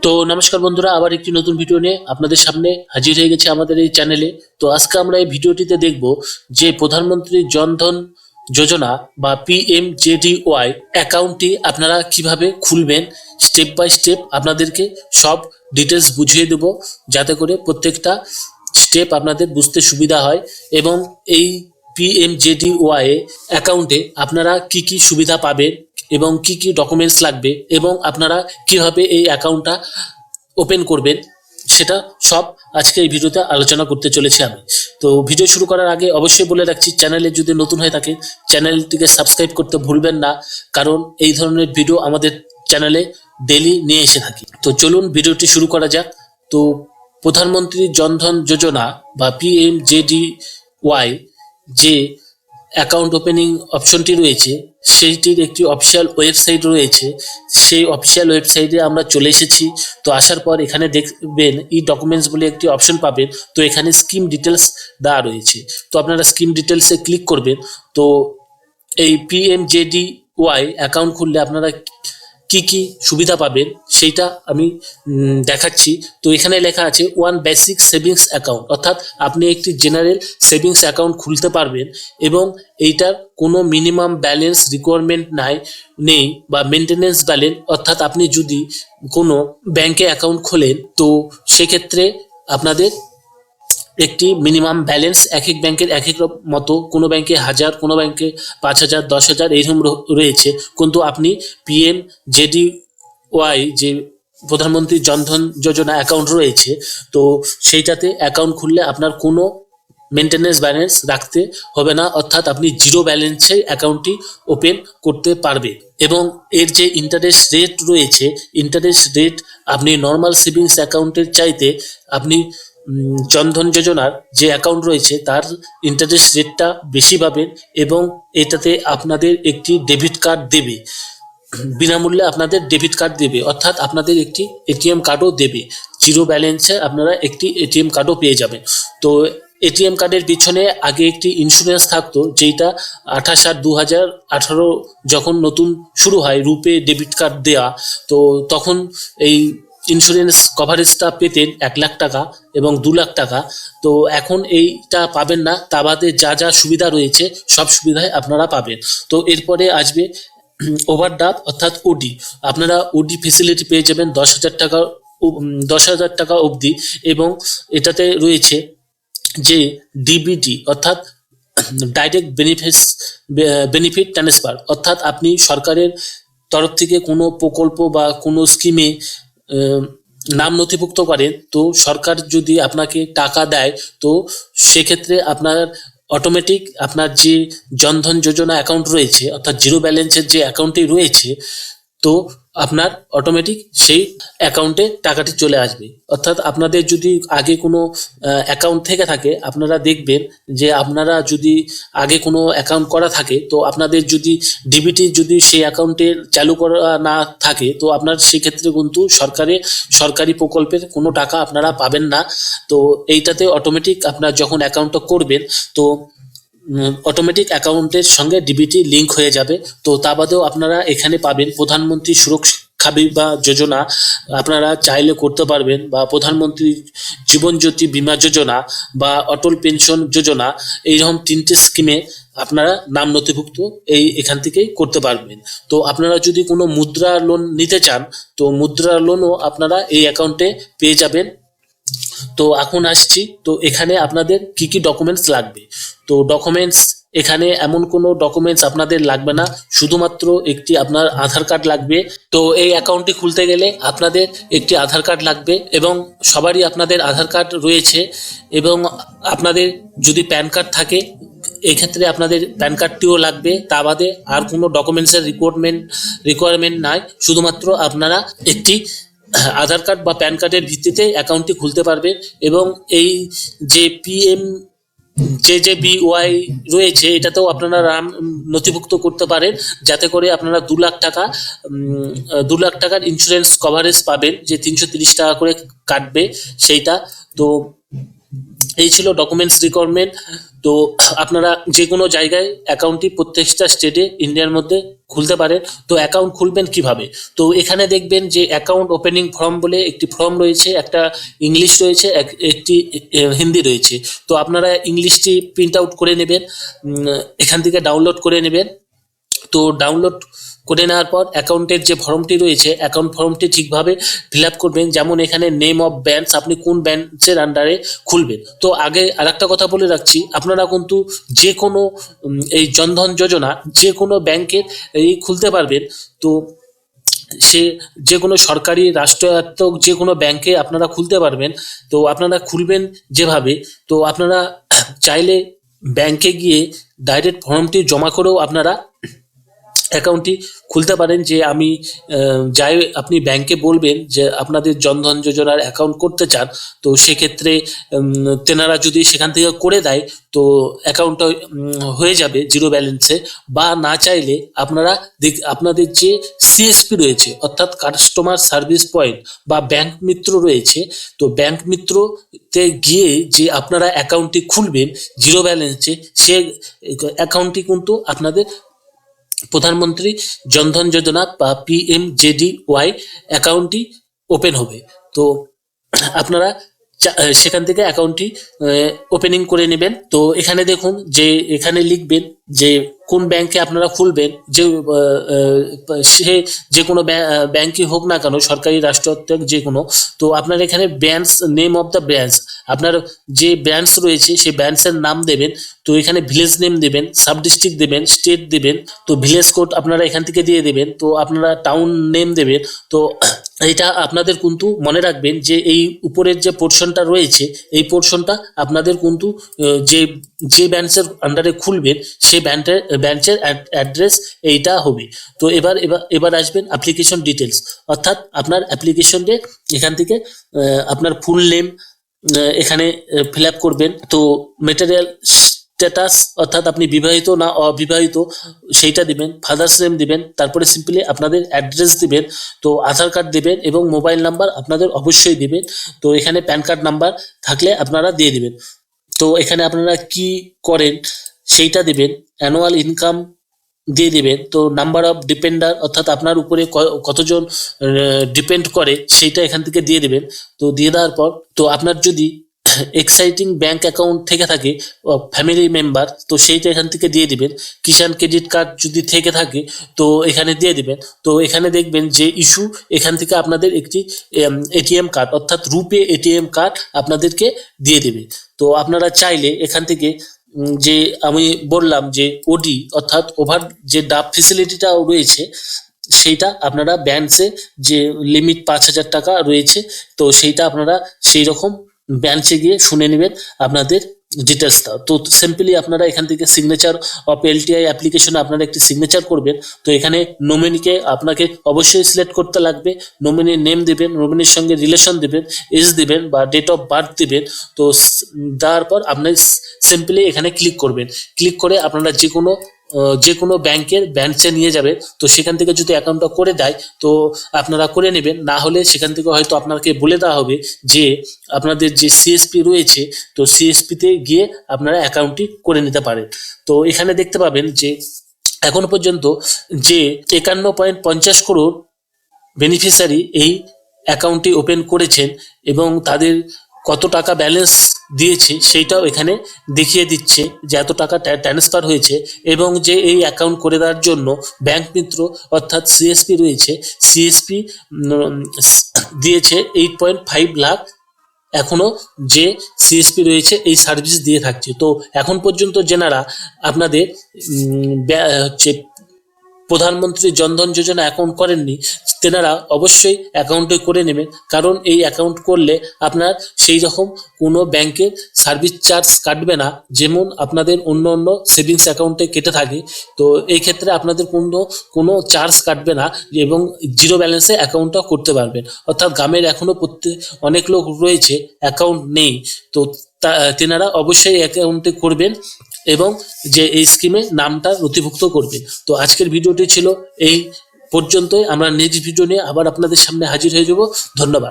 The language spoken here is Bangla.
তো নমস্কার বন্ধুরা, আবার একটি নতুন ভিডিও নিয়ে আপনাদের সামনে হাজির হয়ে গেছে আমাদের এই চ্যানেলে। তো আজকে আমরা এই ভিডিওটিতে দেখব যে প্রধানমন্ত্রী জনধন যোজনা বা পিএমজেডিওয়াই অ্যাকাউন্টটি আপনারা কিভাবে খুলবেন। স্টেপ বাই স্টেপ আপনাদেরকে সব ডিটেলস বুঝিয়ে দেব, যাতে করে প্রত্যেকটা স্টেপ আপনাদের বুঝতে সুবিধা হয়। এবং এই পিএমজেডিওয়াই অ্যাকাউন্টে আপনারা কি কি সুবিধা পাবেন এবং কি কি ডকুমেন্টস লাগবে এবং আপনারা কিভাবে এই অ্যাকাউন্টটা ওপেন করবেন, সেটা সব আজকে এই ভিডিওতে আলোচনা করতে চলেছি আমি। তো ভিডিও শুরু করার আগে অবশ্যই বলে রাখছি, চ্যানেলে যদি নতুন হয়ে থাকে চ্যানেলটিকে সাবস্ক্রাইব করতে ভুলবেন না, কারণ এই ধরনের ভিডিও আমাদের চ্যানেলে ডেলি নিয়ে এসে থাকি। তো চলুন ভিডিওটি শুরু করা যাক। তো প্রধানমন্ত্রী জনধন যোজনা বা পিএমজেডিওয়াই যে অ্যাকাউন্ট ওপেনিং অপশনটি রয়েছে, সেইটির একটি অফিসিয়াল ওয়েবসাইট রয়েছে। সেই অফিসিয়াল ওয়েবসাইটে আমরা চলে এসেছি। তো আসার পর এখানে দেখবেন ই ডকুমেন্টস বলে একটি অপশন পাবেন। তো এখানে স্কিম ডিটেলস দেওয়া রয়েছে, তো আপনারা স্কিম ডিটেলসে ক্লিক করবেন। তো এই পিএমজেডিওয়াই অ্যাকাউন্ট খুললে আপনারা কি কি সুবিধা পাবেন সেইটা আমি দেখাচ্ছি। তো এখানে লেখা আছে ওয়ান বেসিক সেভিংস অ্যাকাউন্ট, অর্থাৎ আপনি একটি জেনারেল সেভিংস অ্যাকাউন্ট খুলতে পারবেন এবং এইটার কোনো মিনিমাম ব্যালেন্স রিকোয়ারমেন্ট নেই বা মেনটেনেন্স ব্যালেন্স, অর্থাৎ আপনি যদি কোনো ব্যাংকে অ্যাকাউন্ট খোলেন তো সেক্ষেত্রে আপনাদের একটি মিনিমাম ব্যালেন্স এক এক ব্যাংকের এক এক মতো, কোনো ব্যাংকে 1000, কোনো ব্যাংকে 5000, 10,000 এইরকম রয়েছে। কিন্তু আপনি পিএমজেডিওয়াই যে প্রধানমন্ত্রী জনধন যোজনা অ্যাকাউন্ট রয়েছে, তো সেইটাতে অ্যাকাউন্ট খুললে আপনার কোনো মেনটেনেন্স ব্যালেন্স রাখতে হবে না, অর্থাৎ আপনি জিরো ব্যালেন্সে অ্যাকাউন্টটি ওপেন করতে পারবে। এবং এর যে ইন্টারেস্ট রেট রয়েছে, ইন্টারেস্ট রেট আপনি নর্মাল সেভিংস অ্যাকাউন্টের চাইতে আপনি জনধন যোজনার যে অ্যাকাউন্ট রয়েছে তার ইন্টারেস্ট রেটটা বেশি পাবেন। এবং এটাতে আপনাদের একটি ডেবিট কার্ড দেবে, বিনামূল্যে আপনাদের ডেবিট কার্ড দেবে, অর্থাৎ আপনাদের একটি এটিএম কার্ডও দেবে। জিরো ব্যালেন্সে আপনারা একটি এটিএম কার্ডও পেয়ে যাবেন। তো এটিএম কার্ডের পিছনে আগে একটি ইন্স্যুরেন্স থাকতো, যেটা 28/8/2018 যখন নতুন শুরু হয় রূপে ডেবিট কার্ড দেয়া, তো তখন এই ইন্স্যুরেন্স কভারেজটা পেতেন 1 লাখ টাকা এবং 2 লাখ টাকা। তো এখন এইটা পাবেন না, তা বাদে যা যা সুবিধা রয়েছে সব সুবিধাই আপনারা পাবেন। তো এরপরে আসবে ওভারড্রাফট অর্থাৎ ওডি। আপনারা ওডি ফেসিলিটি পেয়ে যাবেন 10,000 টাকা, 10,000 টাকা অবধি। এবং এটাতে রয়েছে যে ডিবিটি অর্থাৎ ডাইরেক্ট বেনিফিট ট্রান্সফার, অর্থাৎ আপনি সরকারের তরফ থেকে কোনো প্রকল্প বা কোনো স্কিমে নাম নথিভুক্ত করেন, তো সরকার যদি আপনাকে টাকা দেয়, তো সেক্ষেত্রে আপনার অটোমেটিক আপনার যে জনধন যোজনা অ্যাকাউন্ট রয়েছে, অর্থাৎ জিরো ব্যালেন্সের যে অ্যাকাউন্টটি রয়েছে, তো আপনার অটোমেটিক সেই অ্যাকাউন্টে টাকাটি চলে আসবে। অর্থাৎ আপনাদের যদি আগে কোনো অ্যাকাউন্ট থেকে থাকে, আপনারা দেখবেন যে আপনারা যদি আগে কোনো অ্যাকাউন্ট করা থাকে, তো আপনাদের যদি ডিবিটি যদি সেই অ্যাকাউন্টে চালু করা না থাকে, তো আপনার সেক্ষেত্রে কিন্তু সরকারি প্রকল্পের কোনো টাকা আপনারা পাবেন না। তো এইটাতে অটোমেটিক আপনার যখন অ্যাকাউন্টটা করবেন, তো অটোমেটিক অ্যাকাউন্টের সঙ্গে ডিবিটি লিঙ্ক হয়ে যাবে। তো তা বাদেও আপনারা এখানে পাবেন প্রধানমন্ত্রী সুরক্ষা বিমা যোজনা, আপনারা চাইলে করতে পারবেন, বা প্রধানমন্ত্রী জীবন জ্যোতি বিমা যোজনা বা অটল পেনশন যোজনা, এইরকম 3টে স্কিমে আপনারা নাম নথিভুক্ত এখান থেকেই করতে পারবেন। তো আপনারা যদি কোনো মুদ্রা লোন নিতে চান, তো মুদ্রা লোনও আপনারা এই অ্যাকাউন্টে পেয়ে যাবেন। তো এখন আসছি, তো এখানে আপনাদের কি কি ডকুমেন্টস লাগবে। তো ডকুমেন্টস এখানে এমন কোনো ডকুমেন্টস আপনাদের লাগবে না, শুধুমাত্র একটি আপনার আধার কার্ড লাগবে। তো এই অ্যাকাউন্টটি খুলতে গেলে আপনাদের একটি আধার কার্ড লাগবে, এবং সবারই আপনাদের আধার কার্ড রয়েছে। এবং আপনাদের যদি প্যান কার্ড থাকে, এক্ষেত্রে আপনাদের প্যান কার্ডটিও লাগবে। তা বাদে আর কোনো ডকুমেন্টসের রিকোয়ারমেন্ট নাই, শুধুমাত্র আপনারা একটি আধার কার্ড বা প্যান কার্ডের ভিত্তিতে অ্যাকাউন্টটি খুলতে পারবেন। এবং এই যে পিএমজেডিওয়াই রয়েছে, এটাতেও আপনারা নাম নথিভুক্ত করতে পারেন, যাতে করে আপনারা 2 লাখ টাকা 2 লাখ টাকার ইন্স্যুরেন্স কভারেজ পাবেন, যে 330 টাকা করে কাটবে সেইটা। তো এই ছিল ডকুমেন্টস রিকোয়ারমেন্ট। তো আপনারা যে কোনো জায়গায় অ্যাকাউন্টটি প্রত্যেকটা স্টেটে ইন্ডিয়ার মধ্যে খুলতে পারেন। তো অ্যাকাউন্ট খুলবেন কিভাবে? তো এখানে দেখবেন যে অ্যাকাউন্ট ওপেনিং ফর্ম বলে একটি ফর্ম রয়েছে, একটা ইংলিশ রয়েছে, একটি হিন্দি রয়েছে। তো আপনারা ইংলিশটি প্রিন্ট আউট করে নেবেন, এখান থেকে ডাউনলোড করে নেবেন। তো ডাউনলোড করে নেওয়ার পর অ্যাকাউন্টের যে ফর্মটি রয়েছে, অ্যাকাউন্ট ফর্মটি ঠিকভাবে ফিল আপ করবেন। যেমন এখানে নেম অফ ব্যাংকস, আপনি কোন ব্যাংকের আন্ডারে খুলবেন। তো আগে আরেকটা কথা বলে রাখছি, আপনারা কিন্তু যে কোনো এই জনধন যোজনা যে কোনো ব্যাংকের এই খুলতে পারবেন। তো সে যে কোনো সরকারি রাষ্ট্রায়ত্ত যে কোনো ব্যাংকে আপনারা খুলতে পারবেন। তো আপনারা খুলবেন যেভাবে, তো আপনারা চাইলে ব্যাংকে গিয়ে ডাইরেক্ট ফর্মটি জমা করেও আপনারা অ্যাকাউন্টটি খুলতে পারেন। যে আমি যাই, আপনি ব্যাংকে বলবেন যে আপনাদের জনধন যোজনার অ্যাকাউন্ট করতে চান, তো সেক্ষেত্রে তেনারা যদি সেখান থেকে করে দেয় তো অ্যাকাউন্টটা হয়ে যাবে জিরো ব্যালেন্সে। বা না চাইলে আপনারা আপনাদের যে সিএসপি রয়েছে, অর্থাৎ কাস্টমার সার্ভিস পয়েন্ট বা ব্যাংক মিত্র রয়েছে, তো ব্যাংক মিত্রতে গিয়ে যে আপনারা অ্যাকাউন্টটি খুলবেন জিরো ব্যালেন্সে, সে অ্যাকাউন্টটি কিন্তু আপনাদের প্রধানমন্ত্রী জনধন যোজনা বা PMJDY অ্যাকাউন্টটি ওপেন হবে। তো আপনারা সেখান থেকে অ্যাকাউন্টটি ওপেনিং করে নেবেন। তো এখানে দেখুন যে এখানে লিখবেন যে কোন ব্যাংকে আপনারা খুলবেন, যে সে যে কোনো ব্যাংকই হোক না কেন, সরকারি রাষ্ট্রায়ত্ত যে কোনো। তো আপনার এখানে branch, name of the branch, আপনার যে ব্রাঞ্চ রয়েছে সেই ব্রাঞ্চের নাম দেবেন। তো এখানে ভিলেজ নেম দেবেন, সাব ডিস্ট্রিক্ট দেবেন, স্টেট দেবেন। তো ভিলেজ কোড আপনারা এখান থেকে দিয়ে দেবেন। তো আপনারা টাউন নেম দেবেন। তো এইটা আপনাদের কিন্তু মনে রাখবেন যে এই উপরের যে পোর্শনটা রয়েছে, এই পোর্শনটা আপনাদের কিন্তু যে যে ব্রাঞ্চের আন্ডারে খুলবেন সেই ব্রাঞ্চের অ্যাড্রেস এইটা হবে। তো এবার আসবেন অ্যাপ্লিকেশন ডিটেলস, অর্থাৎ আপনার অ্যাপ্লিকেশনটা এখান থেকে আপনার ফুল নেম এখানে ফিল আপ করবেন। তো ম্যাটেরিয়াল স্ট্যাটাস, অর্থাৎ আপনি বিবাহিত না অবিবাহিত সেইটা দিবেন, ফাদার্স নেম দিবেন, তারপরে সিম্পলি আপনাদের অ্যাড্রেস দিবেন। তো আধার কার্ড দিবেন এবং মোবাইল নাম্বার আপনাদের অবশ্যই দিবেন। তো এখানে প্যান কার্ড নাম্বার থাকলে আপনারা দিয়ে দিবেন। তো এখানে আপনারা কি করেন সেইটা দিবেন, অ্যানুয়াল ইনকাম দিয়ে দিবেন। তো নাম্বার অফ ডিপেন্ডার, অর্থাৎ আপনার উপরে কতজন ডিপেন্ড করে সেইটা এখান থেকে দিয়ে দেবেন। তো দিয়ে দেওয়ার পর তো আপনার যদি এক্সাইটিং ব্যাংক অ্যাকাউন্ট থেকে থাকে ফ্যামিলি মেম্বার, তো সেইটা এখান থেকে দিয়ে দিবেন। কিষাণ ক্রেডিট কার্ড যদি থেকে থাকে তো এখানে দিয়ে দিবেন। তো এখানে দেখবেন যে ইস্যু, এখান থেকে আপনাদের একটি এটিএম কার্ড, অর্থাৎ রুপে এটিএম কার্ড আপনাদেরকে দিয়ে দেবে। তো আপনারা চাইলে এখান থেকে যে আমি বললাম যে ওডি, অর্থাৎ ওভার যে ডাব ফেসিলিটিটাও রয়েছে, সেইটা আপনারা ব্যাংকে যে লিমিট 5,000 টাকা রয়েছে, তো সেইটা আপনারা সেই রকম ব্রাঞ্চে গিয়ে শুনে নেবেন আপনাদের ডিটেলসটা। তো সিম্পলি আপনারা এখান থেকে সিগনেচার অফ LTI অ্যাপ্লিকেশনে আপনারা একটি সিগনেচার করবেন। তো এখানে নমিনিকে আপনাকে অবশ্যই সিলেক্ট করতে লাগবে, নমিনির নেম দেবেন, নমিনির সঙ্গে রিলেশন দেবেন, এজ দেবেন বা ডেট অফ বার্থ দেবেন। তো দেওয়ার পর আপনি সিম্পলি এখানে ক্লিক করবেন। ক্লিক করে আপনারা যে কোনো ব্যাংকের ব্রাঞ্চে নিয়ে যাবে। তো সেখান থেকে যদি অ্যাকাউন্টটা করে দেয় তো আপনারা করে নেবেন, না হলে সেখান থেকে হয়তো আপনাকে বলে দেওয়া হবে যে আপনাদের যে সিএসপি রয়েছে, তো সিএসপিতে গিয়ে আপনারা অ্যাকাউন্টটি করে নিতে পারেন। তো এখানে দেখতে পাবেন যে এখন পর্যন্ত যে 51.50 করোড় বেনিফিশিয়ারি এই অ্যাকাউন্টটি ওপেন করেছেন এবং তাদের কত টাকা ব্যালেন্স দিয়েছে সেইটাও এখানে দেখিয়ে দিচ্ছে যে এত টাকা ট্রান্সফার হয়েছে। এবং যে এই অ্যাকাউন্ট করে দেওয়ার জন্য ব্যাংক মিত্র অর্থাৎ সিএসপি রয়েছে, সিএসপি দিয়েছে 8.5 লাখ। এখনো যে সিএসপি রয়েছে এই সার্ভিস দিয়ে থাকছে। তো এখন পর্যন্ত যেনারা আপনাদের হচ্ছে প্রধানমন্ত্রী জনধন যোজনা অ্যাকাউন্ট করেননি, তেনারা অবশ্যই অ্যাকাউন্টে করে নেবেন। কারণ এই অ্যাকাউন্ট করলে আপনার সেই রকম কোনো ব্যাংকের সার্ভিস চার্জ কাটবে না, যেমন আপনাদের অন্য অন্য সেভিংস অ্যাকাউন্টে কেটে থাকে। তো এই ক্ষেত্রে আপনাদের কোনো চার্জ কাটবে না এবং জিরো ব্যালেন্সে অ্যাকাউন্টটা করতে পারবেন। অর্থাৎ গ্রামের এখনও অনেক লোক রয়েছে অ্যাকাউন্ট নেই, তো তেনারা অবশ্যই অ্যাকাউন্টে করবেন এবং যে এই স্কিমে নামটা নথিভুক্ত করবেন। তো আজকের ভিডিওটি ছিল এই পর্যন্তই। আমরা নেক্সট ভিডিও নিয়ে আবার আপনাদের সামনে হাজির হয়ে যাব। ধন্যবাদ।